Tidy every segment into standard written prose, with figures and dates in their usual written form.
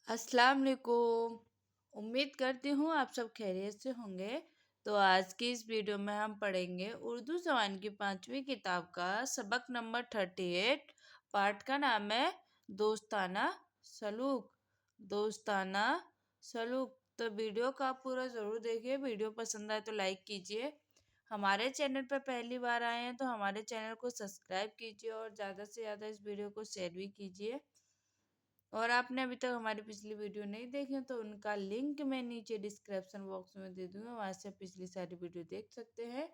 अस्सलाम वालेकुम। उम्मीद करती हूँ आप सब खैरियत से होंगे। तो आज की इस वीडियो में हम पढ़ेंगे उर्दू ज़बान की 5वीं किताब का सबक नंबर 38। पाठ का नाम है दोस्ताना सलूक। दोस्ताना सलूक। तो वीडियो का आप पूरा ज़रूर देखिए। वीडियो पसंद आए तो लाइक कीजिए। हमारे चैनल पर पहली बार आए हैं तो हमारे चैनल को सब्सक्राइब कीजिए और ज़्यादा से ज़्यादा इस वीडियो को शेयर भी कीजिए। और आपने अभी तक हमारी पिछली वीडियो नहीं देखी है तो उनका लिंक मैं नीचे डिस्क्रिप्शन बॉक्स में दे दूंगा, वहां से पिछली सारी वीडियो देख सकते हैं,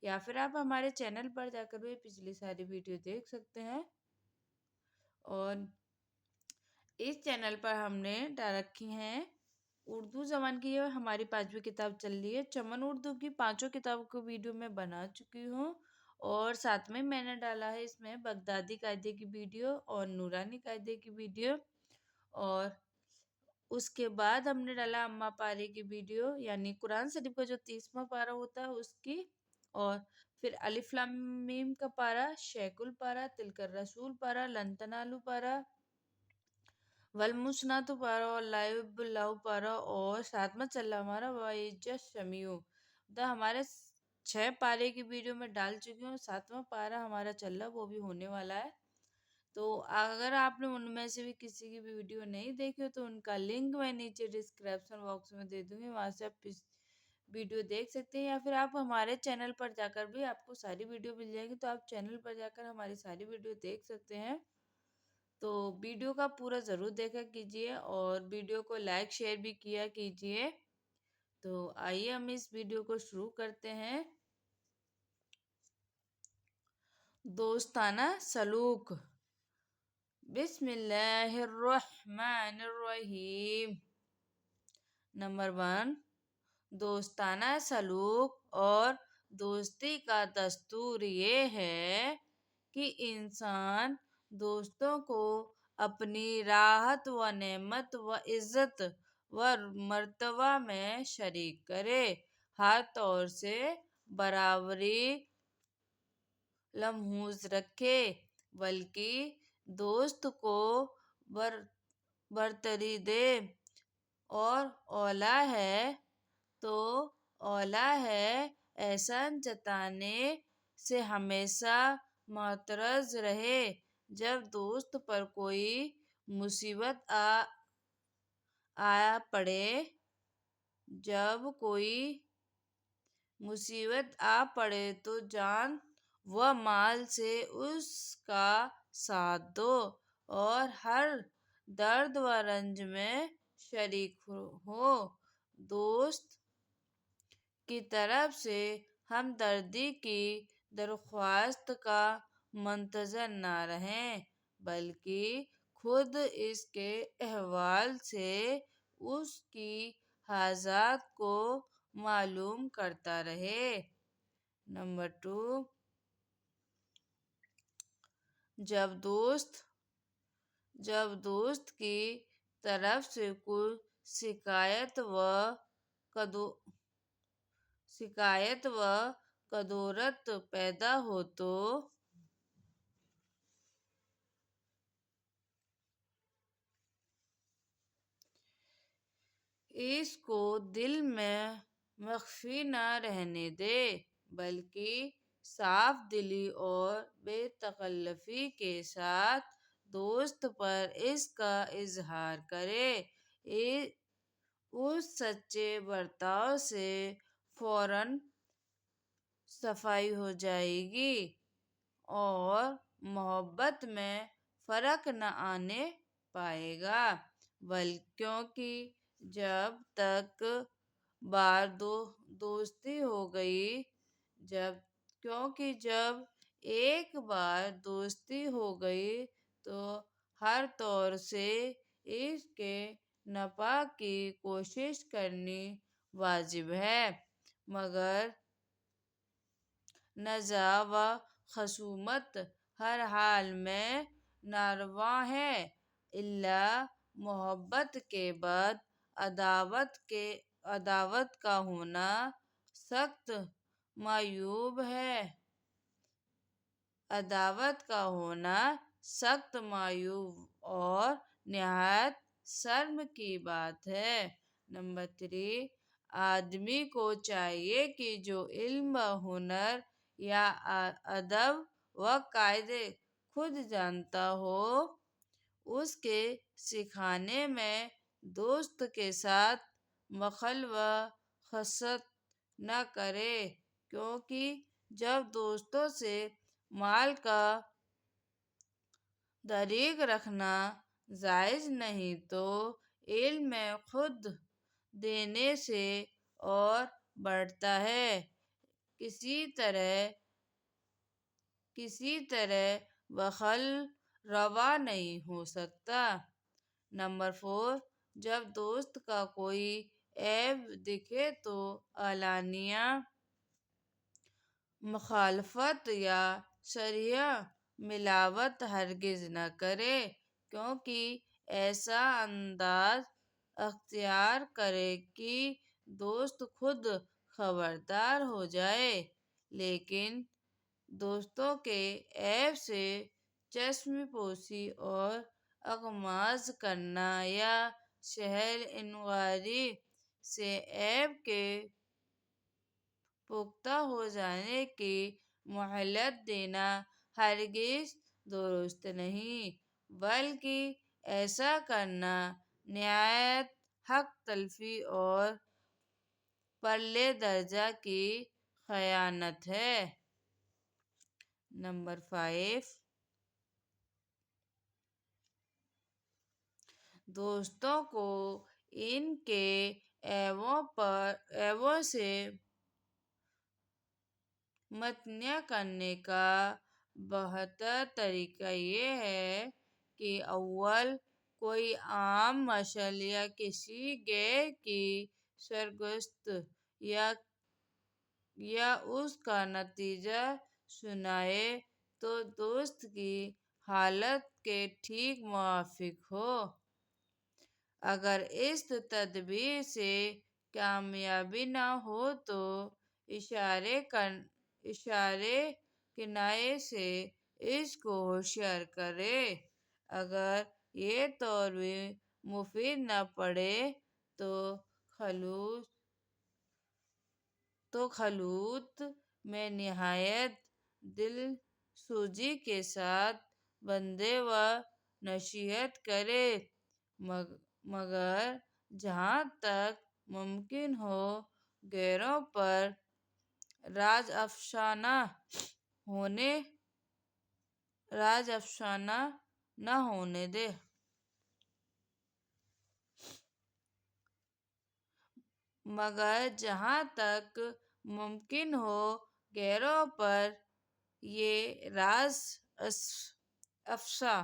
या फिर आप हमारे चैनल पर जाकर भी पिछली सारी वीडियो देख सकते हैं। और इस चैनल पर हमने डाल रखी हैं उर्दू ज़बान की। ये हमारी 5वीं किताब चल रही है। चमन उर्दू की 5 किताबों को वीडियो में बना चुकी हूँ, और साथ में मैंने डाला है इसमें बगदादी कायदे की वीडियो और नूरानी कायदे की वीडियो। और उसके बाद हमने डाला अम्मा पारे की वीडियो, यानी कुरान शरीफ का जो 30वां पारा होता है उसकी। और फिर अलिफ लाम मीम का पारा, शेकुल पारा, तिलकर रसूल पारा, लंतनालू पारा, वलमुसनातु पारा और लाइबुल्लाह पारा, और साथ में चल रहा हमारा वाइज शमीऊ। हमारे 6 पारे की वीडियो में डाल चुकी हूँ। 7वां पारा हमारा चल रहा, वो भी होने वाला है। तो अगर आपने उनमें से भी किसी की भी वीडियो नहीं देखी हो तो उनका लिंक मैं नीचे डिस्क्रिप्शन बॉक्स में दे दूंगी, वहां से आप इस वीडियो देख सकते हैं। या फिर आप हमारे चैनल पर जाकर भी आपको सारी वीडियो मिल जाएगी, तो आप चैनल पर जाकर हमारी सारी वीडियो देख सकते हैं। तो वीडियो का पूरा ज़रूर देखा कीजिए और वीडियो को लाइक शेयर भी किया कीजिए। तो आइए हम इस वीडियो को शुरू करते हैं। दोस्ताना सलूक। बिस्मिल्लाहिर्रहमानिर्रहीम। नंबर 1, दोस्ताना सलूक और दोस्ती का दस्तूर ये है कि इंसान दोस्तों को अपनी राहत व नेमत व इज्जत व मर्तबा में शरीक करे, हर तौर से बराबरी लम्हूज रखे, बल्कि दोस्त को बरतरी दे। और औला है एहसान जताने से हमेशा मोतरज रहे। जब दोस्त पर कोई मुसीबत आ पड़े जब कोई मुसीबत आ पड़े तो जान व माल से उसका साथ दो, और हर दर्द व रंज में शरीक हो। दोस्त की तरफ से हमदर्दी की दरख्वास्त का मुंतज़र न रहें, बल्कि खुद इसके अहवाल से उसकी हाजात को मालूम करता रहे। नंबर 2, जब दोस्त की तरफ से कोई शिकायत व कदोरत पैदा हो तो इसको दिल में मख्फी न रहने दे, बल्कि साफ दिली और बेतकल्लफ़ी के साथ दोस्त पर इसका इजहार करे। उस सच्चे बर्ताव से फौरन सफाई हो जाएगी और मोहब्बत में फ़र्क न आने पाएगा। क्योंकि जब तक बार दोस्ती हो गई जब एक बार दोस्ती हो गई तो हर तौर से इसके नफा की कोशिश करनी वाजिब है, मगर नज़ा व खसूमत हर हाल में नारवा है। इल्ला मोहब्बत के बाद अदावत का होना सख्त मायूब है। अदावत का होना सख्त मायूब और निहायत شرم کی بات ہے۔ نمبر 3، آدمی کو چاہیے کہ جو علم و ہنر یا ادب و قاعدے خود جانتا ہو اس کے سکھانے میں دوست کے ساتھ مخل و خست نہ کرے، کیونکہ جب دوستوں سے مال کا دریغ رکھنا جائز نہیں تو علم میں خود دینے سے اور بڑھتا ہے، کسی طرح بخل روا نہیں ہو سکتا۔ نمبر 4، جب دوست کا کوئی عیب دکھے تو علانیہ مخالفت یا صریح ملاوٹ ہرگز نہ کرے، کیونکہ ایسا انداز اختیار کرے کہ دوست خود خبردار ہو جائے، لیکن دوستوں کے عیب سے چشم پوشی اور اغماض کرنا یا سہل انگاری سے عیب کے پختہ ہو جانے کی مہلت دینا ہرگز درست نہیں، بلکہ ایسا کرنا نہایت حق تلفی اور پرلے درجہ کی خیانت ہے۔ نمبر 5، دوستوں کو ان کے عیبوں سے مطلع کرنے کا بہتر طریقہ یہ ہے کہ اول کوئی عام مشل یا کسی غیر کی سرگزشت یا اس کا نتیجہ سنائے تو دوست کی حالت کے ٹھیک موافق ہو۔ اگر اس تدبیر سے کامیابی نہ ہو تو اشارے کنایے سے اس کو ہوشیار کرے۔ اگر یہ طور بھی مفید نہ پڑے تو خلوت میں نہایت دل سوزی کے ساتھ بندے و نصیحت کرے، مگر جہاں تک ممکن ہو غیروں پر راز افشا نہ ہونے دے۔ مگر جہاں تک ممکن ہو غیروں پر یہ راز افشا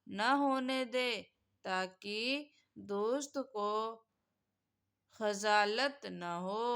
نہ ہونے دے تاکہ دوست کو خجالت نہ ہو۔